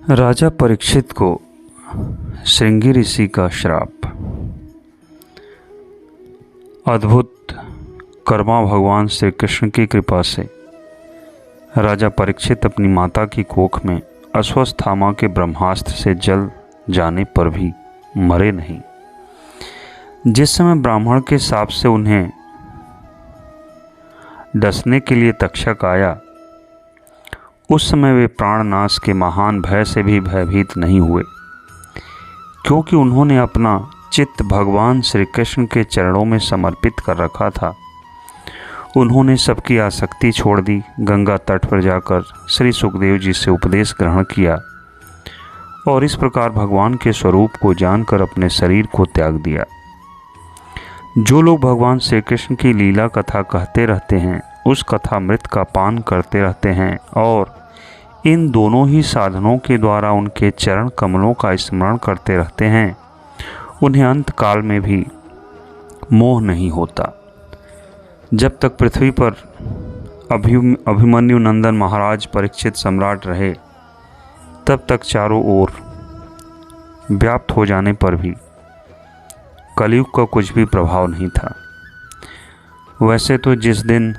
राजा परीक्षित को श्रृंगी ऋषि का श्राप। अद्भुत कर्मा भगवान श्री कृष्ण की कृपा से राजा परीक्षित अपनी माता की कोख में अश्वत्थामा के ब्रह्मास्त्र से जल जाने पर भी मरे नहीं। जिस समय ब्राह्मण के शाप से उन्हें डसने के लिए तक्षक आया, उस समय वे प्राणनाश के महान भय से भी भयभीत नहीं हुए, क्योंकि उन्होंने अपना चित्त भगवान श्री कृष्ण के चरणों में समर्पित कर रखा था। उन्होंने सबकी आसक्ति छोड़ दी, गंगा तट पर जाकर श्री सुखदेव जी से उपदेश ग्रहण किया और इस प्रकार भगवान के स्वरूप को जानकर अपने शरीर को त्याग दिया। जो लोग भगवान श्री कृष्ण की लीला कथा कहते रहते हैं, उस कथामृत का पान करते रहते हैं और इन दोनों ही साधनों के द्वारा उनके चरण कमलों का स्मरण करते रहते हैं, उन्हें अंत काल में भी मोह नहीं होता। जब तक पृथ्वी पर अभिमन्यु नंदन महाराज परीक्षित सम्राट रहे, तब तक चारों ओर व्याप्त हो जाने पर भी कलयुग का कुछ भी प्रभाव नहीं था। वैसे तो जिस दिन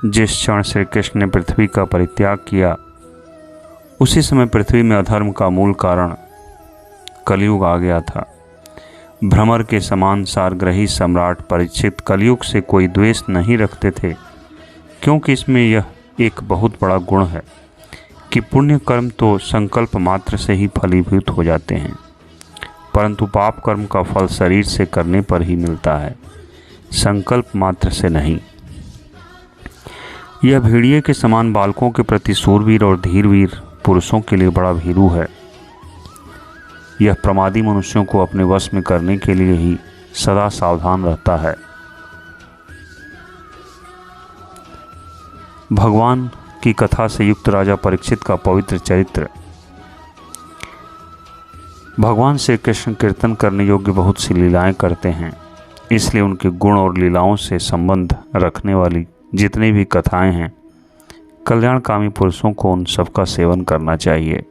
जिस क्षण श्री कृष्ण ने पृथ्वी का परित्याग किया, उसी समय पृथ्वी में अधर्म का मूल कारण कलयुग आ गया था। भ्रमर के समान सारग्रही सम्राट परीक्षित कलयुग से कोई द्वेष नहीं रखते थे, क्योंकि इसमें यह एक बहुत बड़ा गुण है कि पुण्य कर्म तो संकल्प मात्र से ही फलीभूत हो जाते हैं, परंतु पाप कर्म का फल शरीर से करने पर ही मिलता है, संकल्प मात्र से नहीं। यह भेड़िए के समान बालकों के प्रति सूरवीर और धीरवीर पुरुषों के लिए बड़ा भीरू है। यह प्रमादी मनुष्यों को अपने वश में करने के लिए ही सदा सावधान रहता है। भगवान की कथा से युक्त राजा परीक्षित का पवित्र चरित्र। भगवान श्री कृष्ण कीर्तन करने योग्य बहुत सी लीलाएं करते हैं, इसलिए उनके गुण और लीलाओं से संबंध रखने वाली जितनी भी कथाएं हैं, कल्याणकामी पुरुषों को उन सब का सेवन करना चाहिए।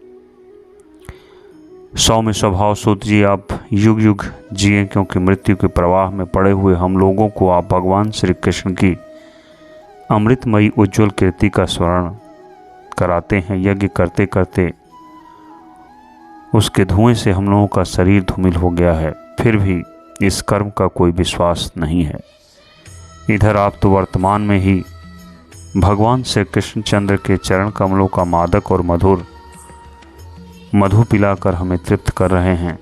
सौम्य स्वभाव सूत जी, आप युग युग जिए, क्योंकि मृत्यु के प्रवाह में पड़े हुए हम लोगों को आप भगवान श्री कृष्ण की अमृतमयी उज्ज्वल कीर्ति का स्मरण कराते हैं। यज्ञ करते करते उसके धुएं से हम लोगों का शरीर धूमिल हो गया है, फिर भी इस कर्म का कोई विश्वास नहीं है। इधर आप तो वर्तमान में ही भगवान श्री कृष्णचंद्र के चरण कमलों का मादक और मधु पिलाकर हमें तृप्त कर रहे हैं।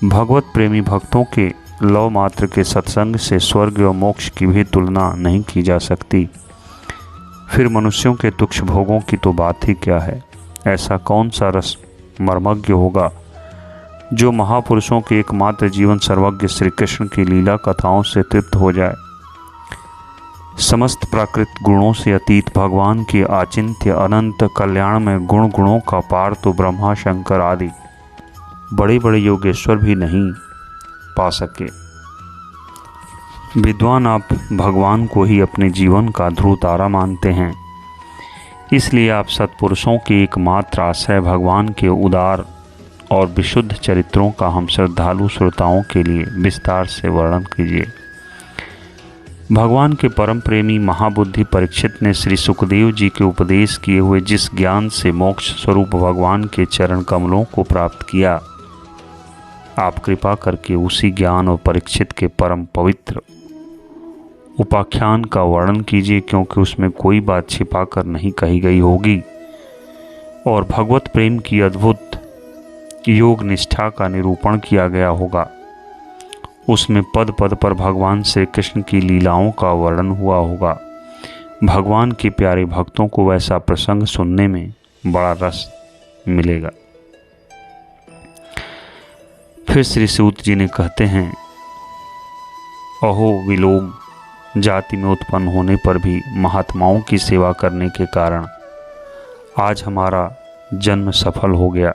भगवत प्रेमी भक्तों के लव मात्र के सत्संग से स्वर्ग और मोक्ष की भी तुलना नहीं की जा सकती, फिर मनुष्यों के तुच्छ भोगों की तो बात ही क्या है। ऐसा कौन सा रस मर्मज्ञ होगा जो महापुरुषों के एकमात्र जीवन सर्वज्ञ श्री कृष्ण की लीला कथाओं से तृप्त हो जाए। समस्त प्राकृत गुणों से अतीत भगवान के आचिंत्य अनंत कल्याण में गुणों का पार तो ब्रह्मा शंकर आदि बड़े बड़े योगेश्वर भी नहीं पा सके। विद्वान आप भगवान को ही अपने जीवन का ध्रुव तारा मानते हैं, इसलिए आप सत्पुरुषों के एकमात्र आश्रय भगवान के उदार और विशुद्ध चरित्रों का हम श्रद्धालु श्रोताओं के लिए विस्तार से वर्णन कीजिए। भगवान के परम प्रेमी महाबुद्धि परीक्षित ने श्री सुखदेव जी के उपदेश किए हुए जिस ज्ञान से मोक्ष स्वरूप भगवान के चरण कमलों को प्राप्त किया, आप कृपा करके उसी ज्ञान और परीक्षित के परम पवित्र उपाख्यान का वर्णन कीजिए, क्योंकि उसमें कोई बात छिपा कर नहीं कही गई होगी और भगवत प्रेम की अद्भुत योग निष्ठा का निरूपण किया गया होगा। उसमें पद पद पर भगवान श्री कृष्ण की लीलाओं का वर्णन हुआ होगा। भगवान के प्यारे भक्तों को वैसा प्रसंग सुनने में बड़ा रस मिलेगा। फिर श्री सूत जी ने कहते हैं, अहो विलोम जाति में उत्पन्न होने पर भी महात्माओं की सेवा करने के कारण आज हमारा जन्म सफल हो गया,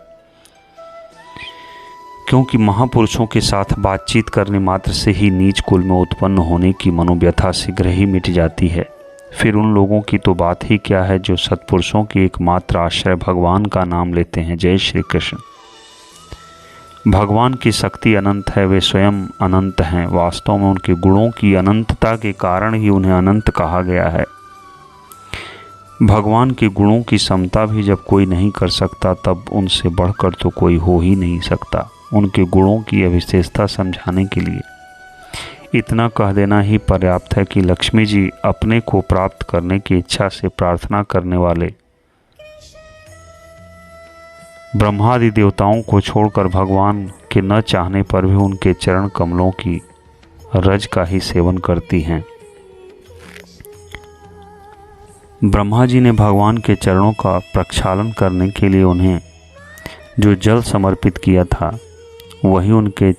क्योंकि महापुरुषों के साथ बातचीत करने मात्र से ही नीच कुल में उत्पन्न होने की मनोव्यथा शीघ्र ही मिट जाती है। फिर उन लोगों की तो बात ही क्या है जो सत्पुरुषों की एकमात्र आश्रय भगवान का नाम लेते हैं। जय श्री कृष्ण। भगवान की शक्ति अनंत है, वे स्वयं अनंत हैं। वास्तव में उनके गुणों की अनंतता के कारण ही उन्हें अनंत कहा गया है। भगवान के गुणों की समता भी जब कोई नहीं कर सकता, तब उनसे बढ़कर तो कोई हो ही नहीं सकता। उनके गुणों की विशेषता समझाने के लिए इतना कह देना ही पर्याप्त है कि लक्ष्मी जी अपने को प्राप्त करने की इच्छा से प्रार्थना करने वाले ब्रह्मादि देवताओं को छोड़कर भगवान के न चाहने पर भी उनके चरण कमलों की रज का ही सेवन करती हैं। ब्रह्मा जी ने भगवान के चरणों का प्रक्षालन करने के लिए उन्हें जो जल समर्पित किया था, वही उनके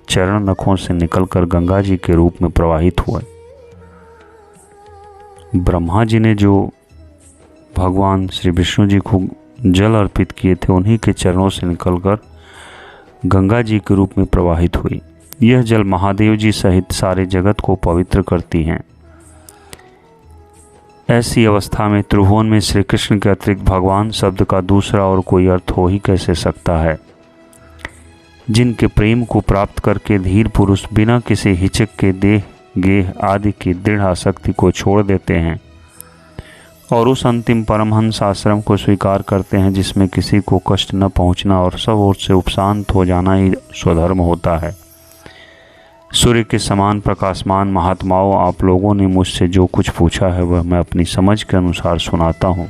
चरण नखों से निकलकर गंगा जी के रूप में प्रवाहित हुआ। ब्रह्मा जी ने जो भगवान श्री विष्णु जी को जल अर्पित किए थे, उन्हीं के चरणों से निकलकर गंगा जी के रूप में प्रवाहित हुई। यह जल महादेव जी सहित सारे जगत को पवित्र करती हैं। ऐसी अवस्था में त्रिभुवन में श्री कृष्ण के अतिरिक्त भगवान शब्द का दूसरा और कोई अर्थ हो ही कैसे सकता है। जिनके प्रेम को प्राप्त करके धीर पुरुष बिना किसी हिचक के देह गेह आदि की दृढ़ आसक्ति को छोड़ देते हैं और उस अंतिम परमहंस आश्रम को स्वीकार करते हैं जिसमें किसी को कष्ट न पहुंचना और सब ओर से उपशांत हो जाना ही स्वधर्म होता है। सूर्य के समान प्रकाशमान महात्माओं, आप लोगों ने मुझसे जो कुछ पूछा है वह मैं अपनी समझ के अनुसार सुनाता हूँ।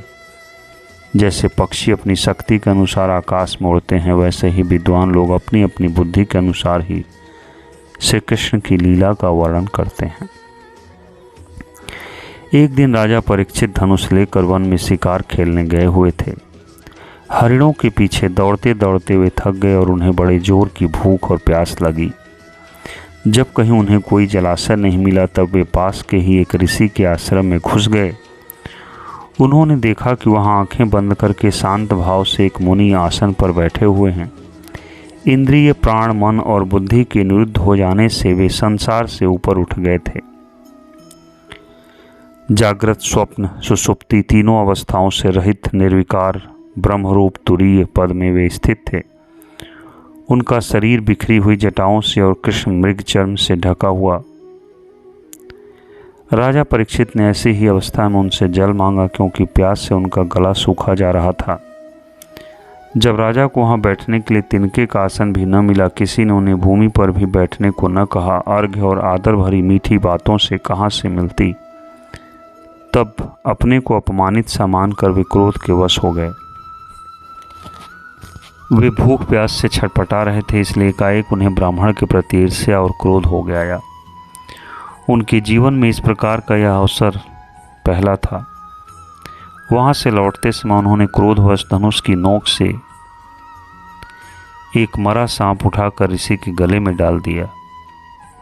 जैसे पक्षी अपनी शक्ति के अनुसार आकाश में उड़ते हैं, वैसे ही विद्वान लोग अपनी अपनी बुद्धि के अनुसार ही श्री कृष्ण की लीला का वर्णन करते हैं। एक दिन राजा परीक्षित धनुष लेकर वन में शिकार खेलने गए हुए थे। हरिणों के पीछे दौड़ते दौड़ते वे थक गए और उन्हें बड़े जोर की भूख और प्यास लगी। जब कहीं उन्हें कोई जलाशय नहीं मिला, तब वे पास के ही एक ऋषि के आश्रम में घुस गए। उन्होंने देखा कि वहाँ आंखें बंद करके शांत भाव से एक मुनि आसन पर बैठे हुए हैं। इंद्रिय, प्राण, मन और बुद्धि के निरुद्ध हो जाने से वे संसार से ऊपर उठ गए थे। जागृत, स्वप्न, सुषुप्ति तीनों अवस्थाओं से रहित निर्विकार ब्रह्मरूप तुरीय पद में वे स्थित थे। उनका शरीर बिखरी हुई जटाओं से और कृष्ण मृग चर्म से ढका हुआ। राजा परीक्षित ने ऐसी ही अवस्था में उनसे जल मांगा, क्योंकि प्यास से उनका गला सूखा जा रहा था। जब राजा को वहाँ बैठने के लिए तिनके का आसन भी न मिला, किसी ने उन्हें भूमि पर भी बैठने को न कहा, अर्घ्य और आदर भरी मीठी बातों से कहाँ से मिलती। तब अपने को अपमानित सा मानकर वे क्रोध के वश हो गए। वे भूख प्यास से छटपटा रहे थे, इसलिए एकाएक उन्हें ब्राह्मण के प्रति ईर्ष्या और क्रोध हो गया। उनके जीवन में इस प्रकार का यह अवसर पहला था। वहाँ से लौटते समय उन्होंने क्रोधवश धनुष की नोक से एक मरा सांप उठाकर ऋषि के गले में डाल दिया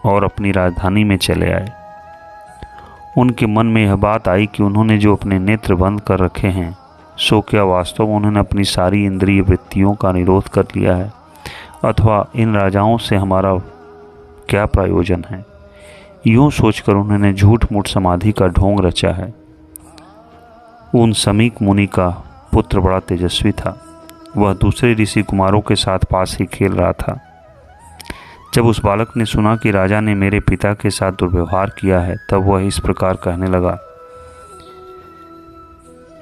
और अपनी राजधानी में चले आए। उनके मन में यह बात आई कि उन्होंने जो अपने नेत्र बंद कर रखे हैं, सो क्या वास्तव में उन्होंने अपनी सारी इंद्रिय वृत्तियों का निरोध कर लिया है, अथवा इन राजाओं से हमारा क्या प्रयोजन है। यूँ सोचकर उन्होंने झूठ मूठ समाधि का ढोंग रचा है। उन समीक मुनि का पुत्र बड़ा तेजस्वी था। वह दूसरे ऋषि कुमारों के साथ पास ही खेल रहा था। जब उस बालक ने सुना कि राजा ने मेरे पिता के साथ दुर्व्यवहार किया है, तब वह इस प्रकार कहने लगा,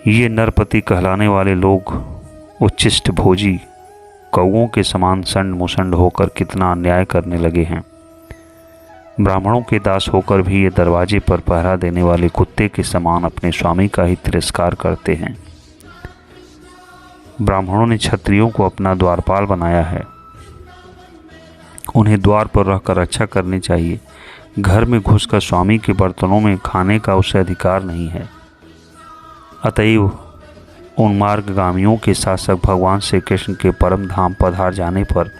ये नरपति कहलाने वाले लोग उच्छिष्ट भोजी कौओं के समान संड मुसंड होकर कितना अन्याय करने लगे हैं। ब्राह्मणों के दास होकर भी ये दरवाजे पर पहरा देने वाले कुत्ते के समान अपने स्वामी का ही तिरस्कार करते हैं। ब्राह्मणों ने क्षत्रियों को अपना द्वारपाल बनाया है। उन्हें द्वार पर रहकर रक्षा करनी चाहिए। घर में घुसकर स्वामी के बर्तनों में खाने का उसे अधिकार नहीं है। अतएव उन मार्गगामियों के शासक भगवान श्री कृष्ण के परम धाम पधार जाने पर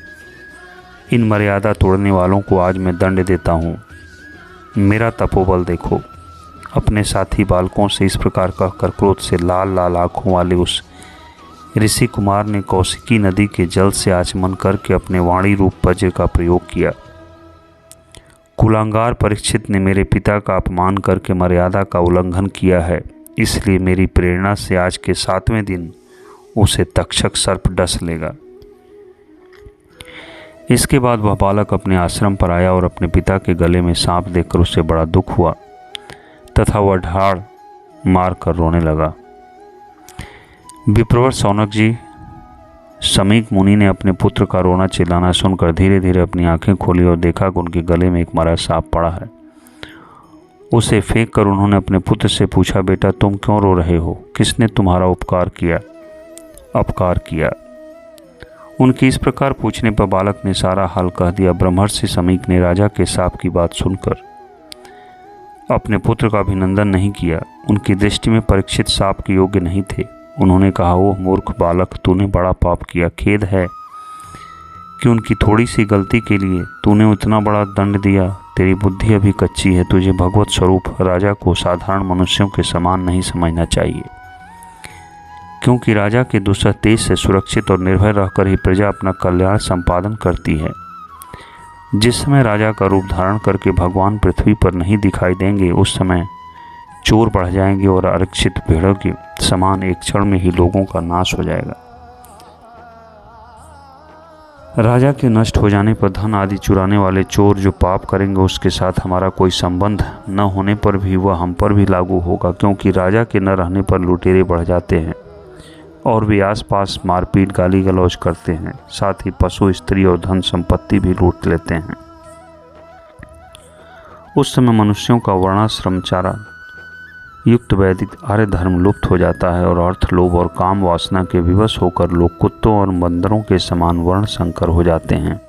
इन मर्यादा तोड़ने वालों को आज मैं दंड देता हूँ। मेरा तपोबल देखो। अपने साथी बालकों से इस प्रकार कहकर क्रोध से लाल लाल आँखों वाले उस ऋषि कुमार ने कौशिकी नदी के जल से आचमन करके अपने वाणी रूप वज्र का प्रयोग किया। कुलांगार परीक्षित ने मेरे पिता का अपमान करके मर्यादा का उल्लंघन किया है, इसलिए मेरी प्रेरणा से आज के 7वें दिन उसे तक्षक सर्प डस लेगा। इसके बाद वह बालक अपने आश्रम पर आया और अपने पिता के गले में सांप देखकर उसे बड़ा दुख हुआ तथा वह ढाड़ मार कर रोने लगा। विप्रवर शौनक जी, समीक मुनि ने अपने पुत्र का रोना चिल्लाना सुनकर धीरे धीरे अपनी आंखें खोली और देखा कि उनके गले में एक मरा सांप पड़ा है। उसे फेंक कर उन्होंने अपने पुत्र से पूछा, बेटा तुम क्यों रो रहे हो? किसने तुम्हारा अपकार किया? उनकी इस प्रकार पूछने पर बालक ने सारा हाल कह दिया। ब्रह्मर्षि समीक ने राजा के शाप की बात सुनकर अपने पुत्र का अभिनंदन नहीं किया। उनकी दृष्टि में परीक्षित शाप के योग्य नहीं थे। उन्होंने कहा, ओह मूर्ख बालक, तूने बड़ा पाप किया। खेद है कि उनकी थोड़ी सी गलती के लिए तूने इतना बड़ा दंड दिया। तेरी बुद्धि अभी कच्ची है। तुझे भगवत स्वरूप राजा को साधारण मनुष्यों के समान नहीं समझना चाहिए, क्योंकि राजा के दूसरा तेज से सुरक्षित और निर्भय रहकर ही प्रजा अपना कल्याण संपादन करती है। जिस समय राजा का रूप धारण करके भगवान पृथ्वी पर नहीं दिखाई देंगे, उस समय चोर बढ़ जाएंगे और आरक्षित भेड़ों के समान एक क्षण में ही लोगों का नाश हो जाएगा। राजा के नष्ट हो जाने पर धन आदि चुराने वाले चोर जो पाप करेंगे, उसके साथ हमारा कोई संबंध न होने पर भी वह हम पर भी लागू होगा, क्योंकि राजा के न रहने पर लुटेरे बढ़ जाते हैं और वे आसपास मारपीट गाली गलौज करते हैं। साथ ही पशु, स्त्री और धन संपत्ति भी लूट लेते हैं। उस समय मनुष्यों का वर्णाश्रमचारण युक्त वैदिक आर्य धर्म लुप्त हो जाता है और अर्थ, लोभ और काम वासना के विवश होकर लोग कुत्तों और बंदरों के समान वर्ण संकर हो जाते हैं।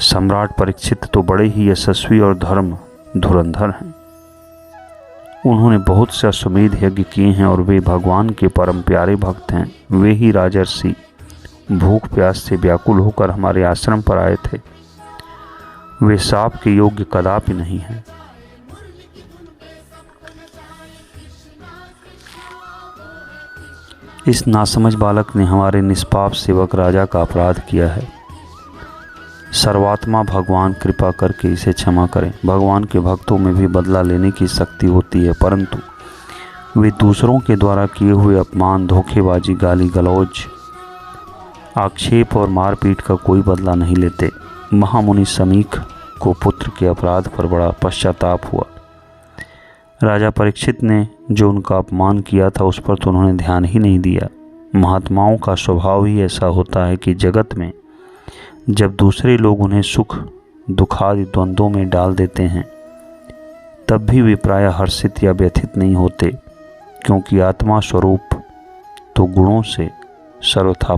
सम्राट परीक्षित तो बड़े ही यशस्वी और धर्म धुरंधर हैं। उन्होंने बहुत से अश्वमेध यज्ञ किए हैं और वे भगवान के परम प्यारे भक्त हैं। वे ही राजर्षि भूख प्यास से व्याकुल होकर हमारे आश्रम पर आए थे। वे शाप के योग्य कदापि नहीं हैं। इस नासमझ बालक ने हमारे निष्पाप सेवक राजा का अपराध किया है। सर्वात्मा भगवान कृपा करके इसे क्षमा करें। भगवान के भक्तों में भी बदला लेने की शक्ति होती है, परंतु वे दूसरों के द्वारा किए हुए अपमान, धोखेबाजी, गाली गलौज, आक्षेप और मारपीट का कोई बदला नहीं लेते। महामुनि समीक को पुत्र के अपराध पर बड़ा पश्चाताप हुआ। राजा परीक्षित ने जो उनका अपमान किया था उस पर तो उन्होंने ध्यान ही नहीं दिया। महात्माओं का स्वभाव ही ऐसा होता है कि जगत में जब दूसरे लोग उन्हें सुख दुखादि द्वंद्वों में डाल देते हैं, तब भी वे प्रायः हर्षित या व्यथित नहीं होते, क्योंकि आत्मा स्वरूप तो गुणों से सर्वथा